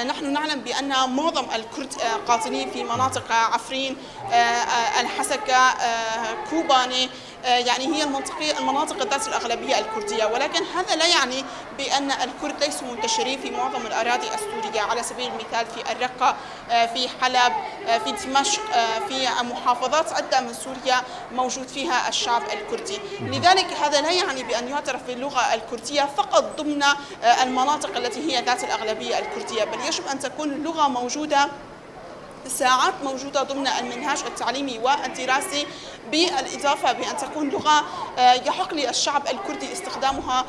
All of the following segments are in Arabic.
نحن نعلم بأن معظم الكرد قاطنين في مناطق عفرين، الحسكة، كوباني، يعني هي المناطق ذات الأغلبية الكردية، ولكن هذا لا يعني بأن الكرد ليسوا منتشرين في معظم الأراضي السورية. على سبيل المثال في الرقة، في حلب، في دمشق، في محافظات عدة من سوريا موجود فيها الشعب الكردي. لذلك هذا لا يعني بأن يعترف باللغة الكردية فقط ضمن المناطق التي هي ذات الأغلبية الكردية، بل يجب أن تكون اللغة موجودة، ساعات موجودة ضمن المنهاج التعليمي والدراسي، بالإضافة بأن تكون لغة يحق للشعب الكردي استخدامها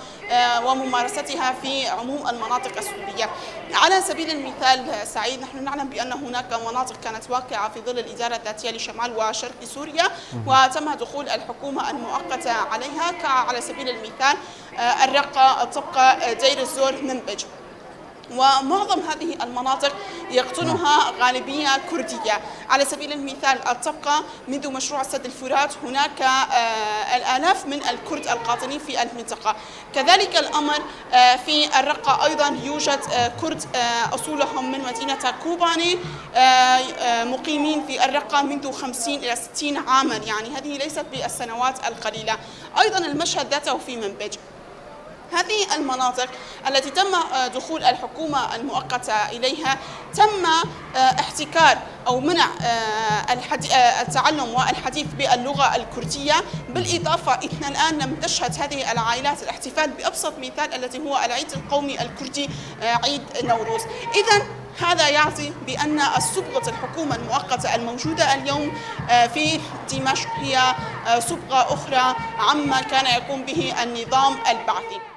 وممارستها في عموم المناطق السورية. على سبيل المثال سعيد، نحن نعلم بأن هناك مناطق كانت واقعة في ظل الإدارة الذاتية لشمال وشرق سوريا وتم دخول الحكومة المؤقتة عليها، على سبيل المثال الرقة، الطبقة، دير الزور، منبج. ومعظم هذه المناطق يقطنها غالبية كردية. على سبيل المثال الطبقة، منذ مشروع سد الفرات هناك الآلاف من الكرد القاطنين في المنطقة. كذلك الأمر في الرقة، أيضا يوجد كرد أصولهم من مدينة كوباني مقيمين في الرقة منذ 50 إلى 60 عاما، يعني هذه ليست بالسنوات القليلة. أيضا المشهد ذاته في منبج. هذه المناطق التي تم دخول الحكومة المؤقتة إليها تم احتكار أو منع التعلم والحديث باللغة الكردية، بالإضافة إن الآن لم تشهد هذه العائلات الاحتفال بأبسط مثال الذي هو العيد القومي الكردي، عيد نوروز. إذن هذا يعني بأن صبغة الحكومة المؤقتة الموجودة اليوم في دمشق هي صبغة أخرى عما كان يقوم به النظام البعثي.